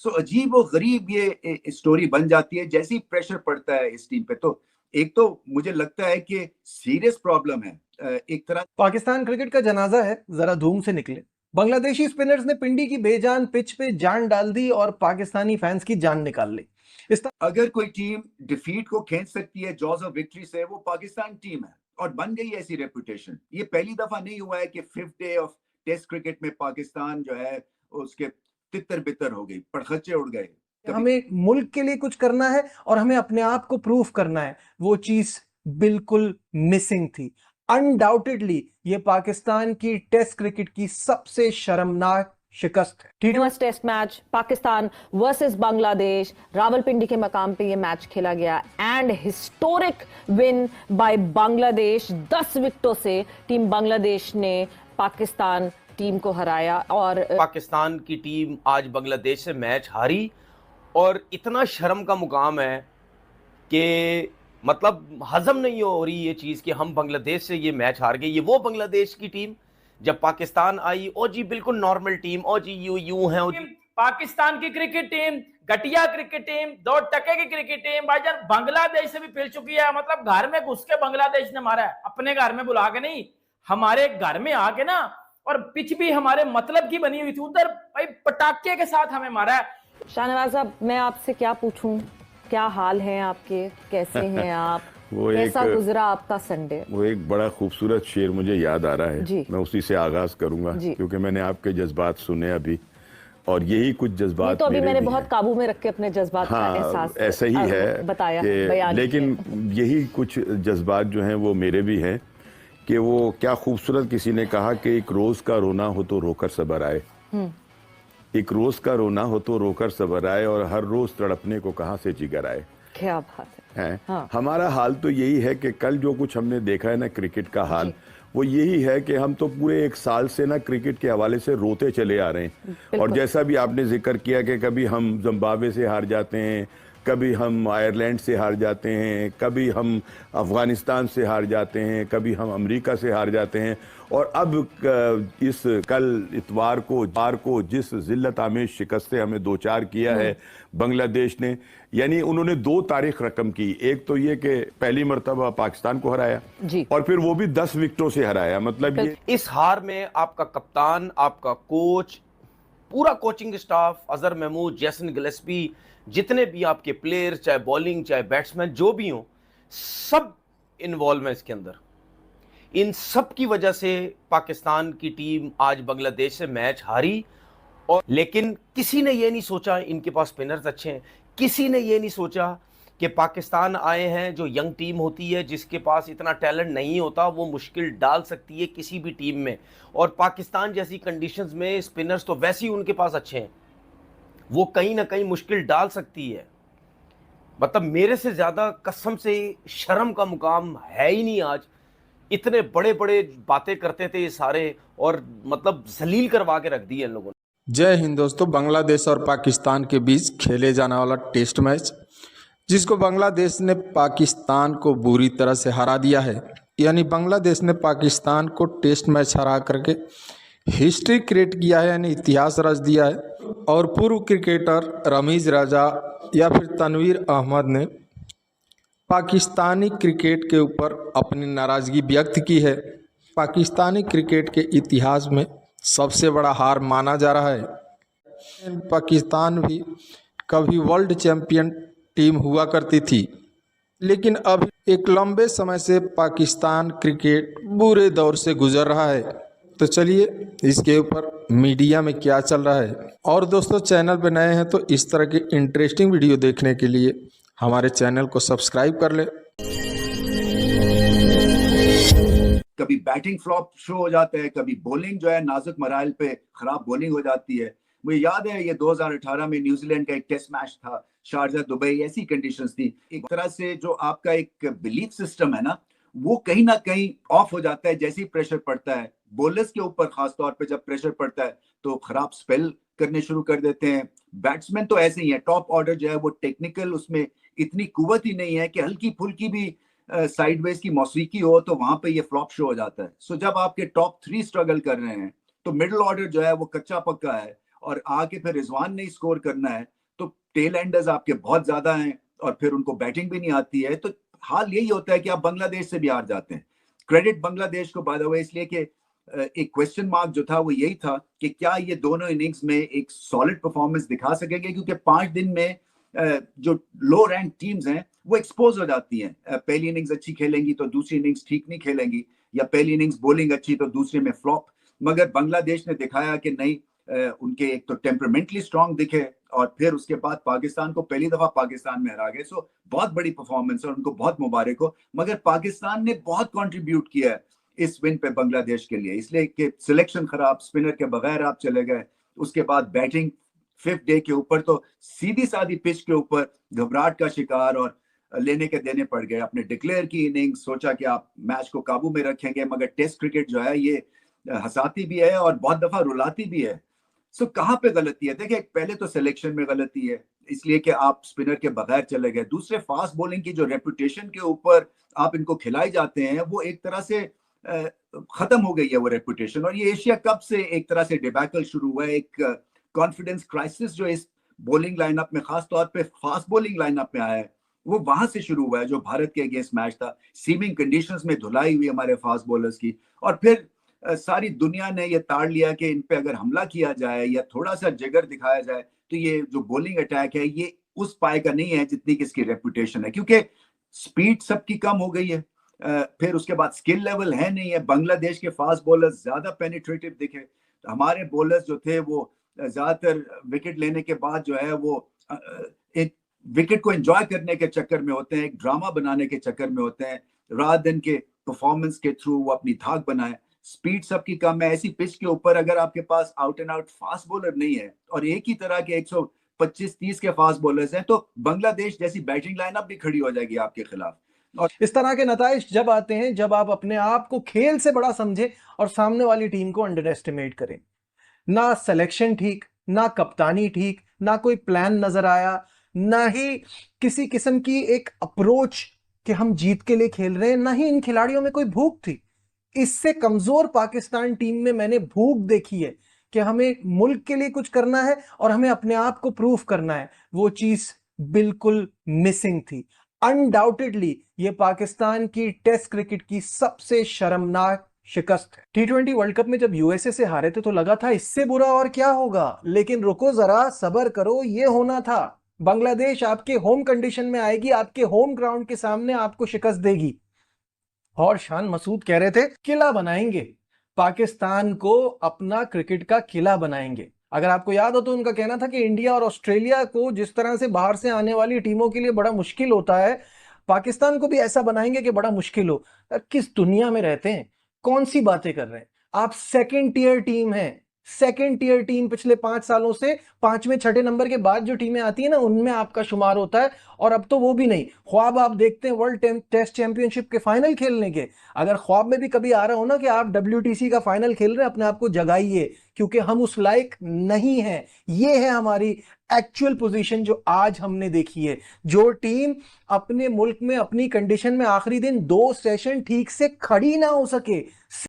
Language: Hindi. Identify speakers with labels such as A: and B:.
A: सो अजीब और गरीब ये स्टोरी बन जाती है जैसे ही प्रेशर पड़ता है इस टीम पे। तो एक तो मुझे लगता है कि सीरियस प्रॉब्लम है एक तरह।
B: पाकिस्तान क्रिकेट का जनाजा है, जरा धूम से निकले। बांग्लादेशी स्पिनर्स ने पिंडी की बेजान पिच पे जान डाल दी और पाकिस्तानी फैंस की जान निकाल ली।
A: अगर कोई टीम डिफीट को खींच सकती है जॉज ऑफ विक्ट्री से, वो पाकिस्तान टीम है और बन गई ऐसी रेपुटेशन। ये पहली दफा नहीं हुआ है कि 5th day of test cricket में पाकिस्तान जो है उसके तितर बितर हो गई, पड़खच्चे उड़ गए।
B: हमें मुल्क के लिए कुछ करना है और हमें अपने आप को प्रूफ करना है, वो चीज बिल्कुल मिसिंग थी। अनडाउटेडली ये पाकिस्तान की टेस्ट क्रिकेट की सबसे शर्मनाक शिकस्त है।
C: First test match Pakistan versus Bangladesh, Rawalpindi के मकाम पे ये मैच खेला गया and historic win by Bangladesh. 10 विकेटों से टीम बांग्लादेश ने पाकिस्तान टीम को हराया और
D: पाकिस्तान की टीम आज बांग्लादेश से मैच हारी और इतना शर्म का मुकाम है कि मतलब हजम नहीं हो रही ये चीज़ कि हम बांग्लादेश से ये मैच हार गए। ये वो बांग्लादेश की टीम जब पाकिस्तान आई, ओ जी बिल्कुल नॉर्मल टीम, ओ जी यूं है।
E: पाकिस्तान की क्रिकेट टीम घटिया क्रिकेट टीम, 2 टके की क्रिकेट टीम भाईजान बांग्लादेश से भी फिर चुकी है। मतलब घर में घुस के बांग्लादेश ने मारा है, अपने घर में बुला के नहीं, हमारे घर में आके ना। और पिच भी हमारे मतलब की बनी हुई थी, उधर भाई पटाखे के साथ हमें मारा है।
C: शाहनवाज साहब, मैं आपसे क्या पूछूं, क्या हाल है आपके, कैसे हैं आप? कैसा गुजरा आपका संडे?
F: वो एक बड़ा खूबसूरत शेर मुझे याद आ रहा है, मैं उसी से आगाज करूंगा क्योंकि मैंने आपके जज्बात सुने अभी और यही कुछ जज्बात
C: तो अभी मैंने बहुत काबू में रख के अपने जज्बात का एहसास
F: ऐसा ही है
C: बताया,
F: लेकिन यही कुछ जज्बात जो हैं वो मेरे भी हैं कि वो क्या खूबसूरत किसी ने कहा कि एक रोज का रोना हो तो रोकर सबर आए, एक रोज का रोना हो तो रोकर सबर आए और हर रोज तड़पने को कहां से जिगर आए।
C: क्या बात है।
F: हाँ। हमारा हाल तो यही है कि कल जो कुछ हमने देखा है ना क्रिकेट का हाल, वो यही है कि हम तो पूरे 1 साल से ना क्रिकेट के हवाले से रोते चले आ रहे हैं। और जैसा भी आपने जिक्र किया कि कभी हम जिम्बाब्वे से हार जाते हैं, कभी हम आयरलैंड से हार जाते हैं, कभी हम अफगानिस्तान से हार जाते हैं, कभी हम अमेरिका से हार जाते हैं और अब इस कल इतवार को जिस जिल्लत आमेज शिकस्त से हमें 2-4 किया है बांग्लादेश ने, यानी उन्होंने 2 तारीख रकम की। एक तो ये कि पहली मर्तबा पाकिस्तान को हराया और फिर वो भी 10 विकेटों से हराया। मतलब ये
D: इस हार में आपका कप्तान, आपका कोच, पूरा कोचिंग स्टाफ, अजहर महमूद, जैसन गिलेस्पी, जितने भी आपके प्लेयर्स, चाहे बॉलिंग चाहे बैट्समैन जो भी हों, सब इन्वॉल्व है इसके अंदर। इन सब की वजह से पाकिस्तान की टीम आज बांग्लादेश से मैच हारी। और लेकिन किसी ने ये नहीं सोचा इनके पास स्पिनर्स अच्छे हैं, किसी ने ये नहीं सोचा कि पाकिस्तान आए हैं जो यंग टीम होती है, जिसके पास इतना टैलेंट नहीं होता, वो मुश्किल डाल सकती है किसी भी टीम में। और पाकिस्तान जैसी कंडीशंस में स्पिनर्स तो वैसे ही उनके पास अच्छे हैं, वो कहीं ना कहीं मुश्किल डाल सकती है। मतलब मेरे से ज्यादा कसम से शर्म का मुकाम है ही नहीं आज। इतने बड़े बड़े बातें करते थे ये सारे और मतलब जलील करवा के रख दिए इन लोगों ने।
G: जय हिंद दोस्तों। बांग्लादेश और पाकिस्तान के बीच खेले जाने वाला टेस्ट मैच जिसको बांग्लादेश ने पाकिस्तान को बुरी तरह से हरा दिया है, यानी बांग्लादेश ने पाकिस्तान को टेस्ट मैच हरा करके हिस्ट्री क्रिएट किया है, यानी इतिहास रच दिया है। और पूर्व क्रिकेटर रमीज राजा या फिर तनवीर अहमद ने पाकिस्तानी क्रिकेट के ऊपर अपनी नाराज़गी व्यक्त की है। पाकिस्तानी क्रिकेट के इतिहास में सबसे बड़ा हार माना जा रहा है। पाकिस्तान भी कभी वर्ल्ड चैंपियन टीम हुआ करती थी, लेकिन अब एक लंबे समय से पाकिस्तान क्रिकेट बुरे दौर से गुजर रहा है। तो चलिए इसके ऊपर मीडिया में क्या चल रहा है। और दोस्तों, चैनल पे नए हैं तो इस तरह के इंटरेस्टिंग वीडियो देखने के लिए हमारे चैनल को सब्सक्राइब कर ले।
A: कभी बैटिंग फ्लॉप शो हो जाता है, कभी बॉलिंग जो है नाजुक मराइल पे खराब बॉलिंग हो जाती है। मुझे याद है ये 2018 में न्यूजीलैंड का एक टेस्ट मैच था, शारजा दुबई, ऐसी कंडीशंस थी। एक तरह से जो आपका एक बिलीफ सिस्टम है ना, वो कहीं ना कहीं ऑफ हो जाता है जैसे ही प्रेशर पड़ता है। बॉलर्स के ऊपर खास तौर पे जब प्रेशर पड़ता है तो खराब स्पेल करने शुरू कर देते हैं। बैट्समैन तो ऐसे ही है, टॉप ऑर्डर जो है वो टेक्निकल, उसमें इतनी कुव्वत ही नहीं है कि हल्की फुल्की भी साइडवेज की मौसीकी हो तो वहां पे ये फ्लॉप शो हो जाता है। सो जब आपके टॉप 3 स्ट्रगल कर रहे हैं तो मिडिल ऑर्डर जो है वो कच्चा पक्का है और आके फिर रिजवान ने स्कोर करना है, तो टेल एंडर्स आपके बहुत ज्यादा हैं और फिर उनको बैटिंग भी नहीं आती है, तो हाल यही होता है कि आप बांग्लादेश से भी हार जाते हैं। क्रेडिट बांग्लादेश को बाय द वे इसलिए कि एक क्वेश्चन मार्क जो था वो यही था कि क्या ये दोनों इनिंग्स में एक सॉलिड परफॉर्मेंस दिखा सकेंगे, क्योंकि 5 दिन में जो लो रैंक टीम्स हैं वो एक्सपोज हो जाती हैं। पहली इनिंग्स अच्छी खेलेंगी तो दूसरी इनिंग्स ठीक नहीं खेलेंगी, या पहली इनिंग्स बॉलिंग अच्छी तो दूसरे में फ्लॉप। मगर बांग्लादेश ने दिखाया कि नहीं, उनके एक तो टेम्परामेंटली स्ट्रांग दिखे और फिर उसके बाद पाकिस्तान को पहली दफा पाकिस्तान में हरा गए। सो बहुत बड़ी परफॉर्मेंस और उनको बहुत मुबारक हो। मगर पाकिस्तान ने बहुत कंट्रीब्यूट किया है इस विन पे बांग्लादेश के लिए, इसलिए कि सिलेक्शन खराब, स्पिनर के बगैर आप चले गए, उसके बाद बैटिंग 5th डे के ऊपर तो सीधी सादी पिच के ऊपर घबराहट का शिकार और लेने के देने पड़ गए। आपने डिक्लेयर की इनिंग, सोचा कि आप मैच को काबू में रखेंगे, मगर टेस्ट क्रिकेट जो है ये हंसाती भी है और बहुत दफा रुलाती भी है। सो कहाँ पे गलती है? देखिए, पहले तो सिलेक्शन में गलती है, इसलिए कि आप स्पिनर के बगैर चले गए। दूसरे, फास्ट बॉलिंग की जो रेपुटेशन के ऊपर आप इनको खिलाई जाते हैं वो एक तरह से खत्म हो गई है वो रेपुटेशन। और ये एशिया कप से एक तरह से डिबैकल शुरू हुआ है, एक कॉन्फिडेंस क्राइसिस जो इस बॉलिंग लाइनअप में, खास तौर पे फास्ट बॉलिंग लाइनअप में आया है, वो वहां से शुरू हुआ है जो भारत के अगेंस्ट मैच था। सीमिंग कंडीशंस में धुलाई हुई हमारे फास्ट बॉलर्स की, और फिर सारी दुनिया ने ये ताड़ लिया कि इन पे अगर हमला किया जाए या थोड़ा सा जिगर दिखाया जाए तो ये जो बॉलिंग अटैक है ये उस पाए का नहीं है जितनी कि इसकी रेपुटेशन है, क्योंकि स्पीड सबकी कम हो गई है। फिर उसके बाद स्किल लेवल है नहीं है। बांग्लादेश के फास्ट बॉलर्स ज्यादा पेनिट्रेटिव दिखे, हमारे बॉलर्स जो थे वो ज्यादातर विकेट लेने के बाद जो है वो एक विकेट को एंजॉय करने के चक्कर में होते हैं, एक ड्रामा बनाने के चक्कर में होते हैं, रात दिन के परफॉर्मेंस के थ्रू वो अपनी धाक बनाए। स्पीड सबकी कम है। ऐसी पिच के ऊपर अगर आपके pass out and out fast bowler नहीं है और एक ही तरह के 125-30 के फास्ट बॉलर्स हैं, तो बांग्लादेश जैसी बैटिंग लाइनअप भी खड़ी हो जाएगी आपके खिलाफ।
B: और इस तरह के नताइज जब आते हैं जब आप अपने आप को खेल से बड़ा समझें और सामने वाली टीम को अंडर एस्टिमेट करें। ना सिलेक्शन ठीक, ना कप्तानी ठीक, ना कोई प्लान नजर आया, ना ही किसी किस्म की एक अप्रोच कि हम जीत के लिए खेल रहे हैं, ना ही इन खिलाड़ियों में कोई भूख थी। इससे कमजोर पाकिस्तान टीम में मैंने भूख देखी है कि हमें मुल्क के लिए कुछ करना है और हमें अपने आप को प्रूफ करना है। वो चीज बिल्कुल मिसिंग थी। अनडाउटेडली ये पाकिस्तान की टेस्ट क्रिकेट की सबसे शर्मनाक शिकस्त है। T20 वर्ल्ड कप में जब यूएसए से हारे थे तो लगा था इससे बुरा और क्या होगा, लेकिन रुको जरा, सब्र करो, ये होना था। बांग्लादेश आपके होम कंडीशन में आएगी, आपके होम ग्राउंड के सामने आपको शिकस्त देगी। और शान मसूद कह रहे थे किला बनाएंगे, पाकिस्तान को अपना क्रिकेट का किला बनाएंगे। अगर आपको याद हो तो उनका कहना था कि इंडिया और ऑस्ट्रेलिया को जिस तरह से बाहर से आने वाली टीमों के लिए बड़ा मुश्किल होता है, पाकिस्तान को भी ऐसा बनाएंगे कि बड़ा मुश्किल हो। किस दुनिया में रहते हैं? कौन सी बातें कर रहे हैं आप? सेकंड टियर टीम है, सेकंड टियर टीम। पिछले 5 सालों से 5वें 6ठे नंबर के बाद जो टीमें आती है ना, उनमें आपका शुमार होता है। और अब तो वो भी नहीं। ख्वाब आप देखते हैं वर्ल्ड टेस्ट चैंपियनशिप के फाइनल खेलने के। अगर ख्वाब में भी कभी आ रहा हो ना कि आप WTC का फाइनल खेल रहे हैं, अपने आप को जगाइए, क्योंकि हम उस लायक नहीं हैं। ये है हमारी एक्चुअल पोजीशन जो आज हमने देखी है। जो टीम अपने मुल्क में अपनी कंडीशन में आखिरी दिन 2 सेशन ठीक से खड़ी ना हो सके,